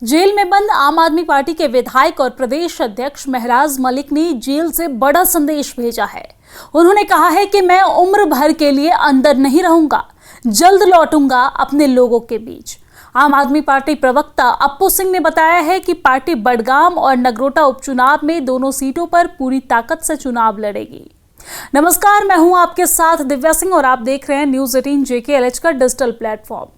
Jail में बंद आम आदमी पार्टी के विधायक और प्रदेश अध्यक्ष महराज मलिक ने जेल से बड़ा संदेश भेजा है। उन्होंने कहा है कि मैं उम्र भर के लिए अंदर नहीं रहूंगा, जल्द लौटूंगा अपने लोगों के बीच। आम आदमी पार्टी प्रवक्ता अप्पू सिंह ने बताया है कि पार्टी बडगाम और नगरोटा उपचुनाव में दोनों सीटों पर पूरी ताकत से चुनाव लड़ेगी। नमस्कार, मैं हूं आपके साथ दिव्या सिंह और आप देख रहे हैं न्यूज 18 JKLH का डिजिटल प्लेटफॉर्म।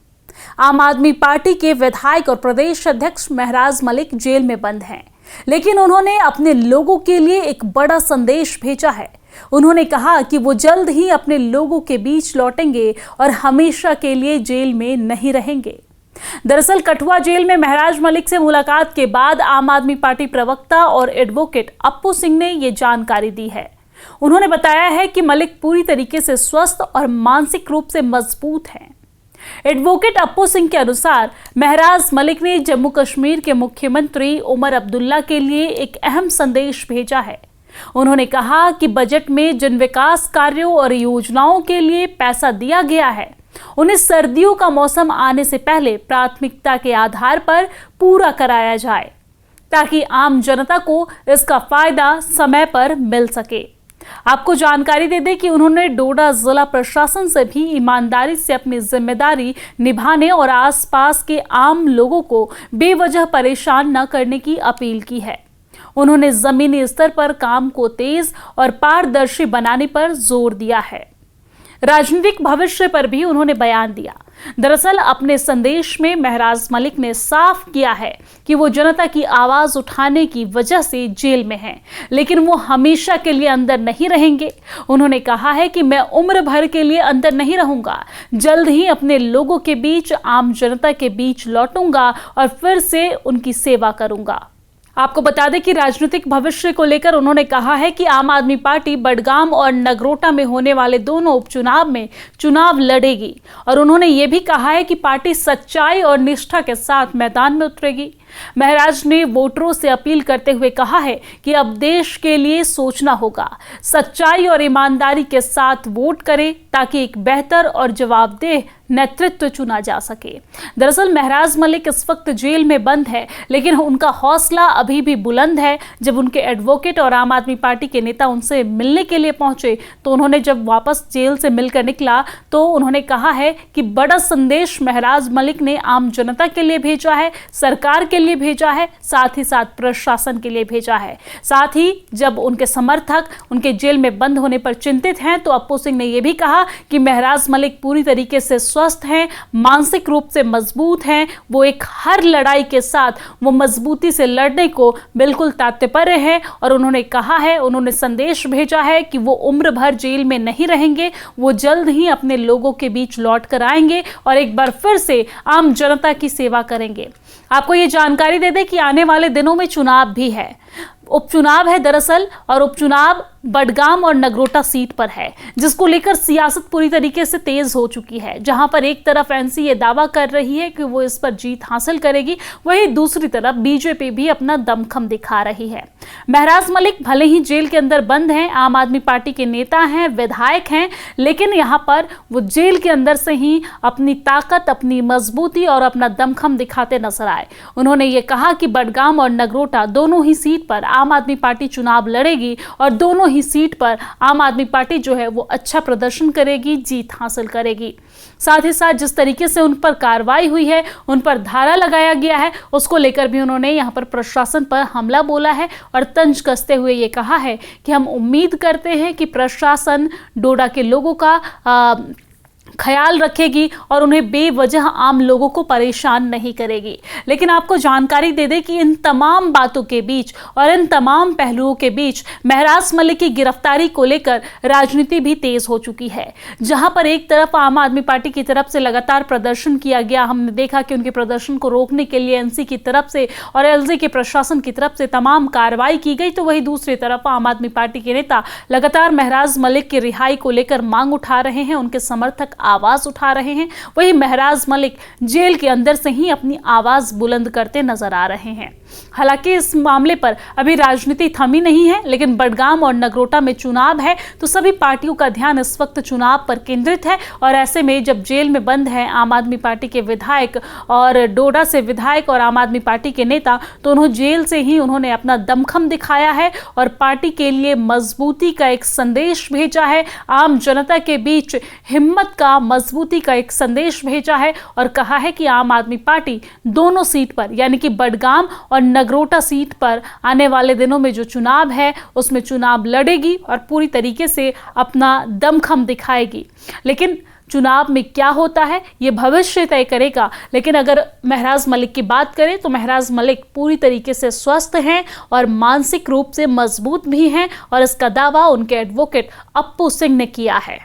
आम आदमी पार्टी के विधायक और प्रदेश अध्यक्ष महराज मलिक जेल में बंद हैं, लेकिन उन्होंने अपने लोगों के लिए एक बड़ा संदेश भेजा है। उन्होंने कहा कि वो जल्द ही अपने लोगों के बीच लौटेंगे और हमेशा के लिए जेल में नहीं रहेंगे। दरअसल कठुआ जेल में महराज मलिक से मुलाकात के बाद आम आदमी पार्टी प्रवक्ता और एडवोकेट अप्पू सिंह ने ये जानकारी दी है। उन्होंने बताया है कि मलिक पूरी तरीके से स्वस्थ और मानसिक रूप से मजबूत हैं। एडवोकेट अप्पू सिंह के अनुसार महराज मलिक ने जम्मू कश्मीर के मुख्यमंत्री उमर अब्दुल्ला के लिए एक अहम संदेश भेजा है। उन्होंने कहा कि बजट में जिन विकास कार्यों और योजनाओं के लिए पैसा दिया गया है, उन्हें सर्दियों का मौसम आने से पहले प्राथमिकता के आधार पर पूरा कराया जाए, ताकि आम जनता को इसका फायदा समय पर मिल सके। आपको जानकारी दे दें कि उन्होंने डोडा जिला प्रशासन से भी ईमानदारी से अपनी जिम्मेदारी निभाने और आसपास के आम लोगों को बेवजह परेशान न करने की अपील की है। उन्होंने जमीनी स्तर पर काम को तेज और पारदर्शी बनाने पर जोर दिया है। राजनीतिक भविष्य पर भी उन्होंने बयान दिया। दरअसल अपने संदेश में महराज मलिक ने साफ किया है कि वो जनता की आवाज उठाने की वजह से जेल में हैं, लेकिन वो हमेशा के लिए अंदर नहीं रहेंगे। उन्होंने कहा है कि मैं उम्र भर के लिए अंदर नहीं रहूंगा, जल्द ही अपने लोगों के बीच, आम जनता के बीच लौटूंगा और फिर से उनकी सेवा करूंगा। आपको बता दें कि राजनीतिक भविष्य को लेकर उन्होंने कहा है कि आम आदमी पार्टी बडगाम और नगरोटा में होने वाले दोनों उपचुनाव में चुनाव लड़ेगी और उन्होंने ये भी कहा है कि पार्टी सच्चाई और निष्ठा के साथ मैदान में उतरेगी। महराज ने वोटरों से अपील करते हुए कहा है कि अब देश के लिए सोचना होगा, सच्चाई और ईमानदारी के साथ वोट करें ताकि एक बेहतर और जवाबदेह नेतृत्व चुना जा सके। दरअसल महराज मलिक इस वक्त जेल में बंद है, लेकिन उनका हौसला अभी भी बुलंद है। जब उनके एडवोकेट और आम आदमी पार्टी के नेता उनसे मिलने के लिए पहुंचे तो उन्होंने जब वापस जेल से मिलकर निकला तो उन्होंने कहा है कि बड़ा संदेश महराज मलिक ने आम जनता के लिए भेजा है, सरकार के लिए भेजा है, साथ ही साथ प्रशासन के लिए भेजा है। साथ ही जब उनके समर्थक उनके जेल में बंद होने पर चिंतित हैं तो अप्पू सिंह ने यह भी कहा कि महराज मलिक पूरी तरीके से स्वस्थ हैं, मानसिक रूप से मजबूत हैं। वो एक हर लड़ाई के साथ वो मजबूती से लड़ने को बिल्कुल तत्पर है और उन्होंने कहा है, उन्होंने संदेश भेजा है कि वो उम्र भर जेल में नहीं रहेंगे, वो जल्द ही अपने लोगों के बीच लौट कर आएंगे और एक बार फिर से आम जनता की सेवा करेंगे। आपको ये जानकारी दे दें कि आने वाले दिनों में चुनाव भी है, उपचुनाव है दरअसल, और उपचुनाव बडगाम और नगरोटा सीट पर है, जिसको लेकर सियासत पूरी तरीके से तेज हो चुकी है। जहां पर एक तरफ एनसी ये दावा कर रही है कि वो इस पर जीत हासिल करेगी, वहीं दूसरी तरफ बीजेपी भी अपना दमखम दिखा रही है। महराज मलिक भले ही जेल के अंदर बंद हैं, आम आदमी पार्टी के नेता हैं, विधायक हैं, लेकिन यहां पर वो जेल के अंदर से ही अपनी ताकत, अपनी मजबूती और अपना दमखम दिखाते नजर आए। उन्होंने ये कहा कि बडगाम और नगरोटा दोनों ही सीट पर आम आदमी पार्टी चुनाव लड़ेगी और दोनों ही सीट पर आम आदमी पार्टी जो है वो अच्छा प्रदर्शन करेगी, जीत हासिल करेगी। साथ ही साथ जिस तरीके से उन पर कार्रवाई हुई है, उन पर धारा लगाया गया है, उसको लेकर भी उन्होंने यहाँ पर प्रशासन पर हमला बोला है और तंज कसते हुए ये कहा है कि हम उम्मीद करते हैं कि प्रशासन डोडा के लोगों का ख्याल रखेगी और उन्हें बेवजह आम लोगों को परेशान नहीं करेगी। लेकिन आपको जानकारी दे दें कि इन तमाम बातों के बीच और इन तमाम पहलुओं के बीच महराज मलिक की गिरफ्तारी को लेकर राजनीति भी तेज हो चुकी है। जहां पर एक तरफ आम आदमी पार्टी की तरफ से लगातार प्रदर्शन किया गया, हमने देखा कि उनके प्रदर्शन को रोकने के लिए एनसी की तरफ से और एलजी के प्रशासन की तरफ से तमाम कार्रवाई की गई, तो वहीं दूसरी तरफ आम आदमी पार्टी के नेता लगातार महराज मलिक की रिहाई को लेकर मांग उठा रहे हैं। उनके समर्थक आवाज उठा रहे हैं, वहीं महराज मलिक जेल के अंदर से ही अपनी आवाज बुलंद करते नजर आ रहे हैं। हालांकि इस मामले पर अभी राजनीति थमी नहीं है, लेकिन बडगाम और नगरोटा में चुनाव है तो सभी पार्टियों का ध्यान इस वक्त चुनाव पर केंद्रित है। और ऐसे में जब जेल में बंद है आम आदमी पार्टी के विधायक और डोडा से विधायक और आम आदमी पार्टी के नेता, तो उन्होंने जेल से ही उन्होंने अपना दमखम दिखाया है और पार्टी के लिए मजबूती का एक संदेश भेजा है, आम जनता के बीच हिम्मत का, मजबूती का एक संदेश भेजा है और कहा है कि आम आदमी पार्टी दोनों सीट पर यानी कि बडगाम और नगरोटा सीट पर आने वाले दिनों में जो चुनाव है उसमें चुनाव लड़ेगी और पूरी तरीके से अपना दमखम दिखाएगी। लेकिन चुनाव में क्या होता है ये भविष्य तय करेगा। लेकिन अगर महराज मलिक की बात करें तो महराज मलिक पूरी तरीके से स्वस्थ हैं और मानसिक रूप से मजबूत भी हैं और इसका दावा उनके एडवोकेट अप्पू सिंह ने किया है।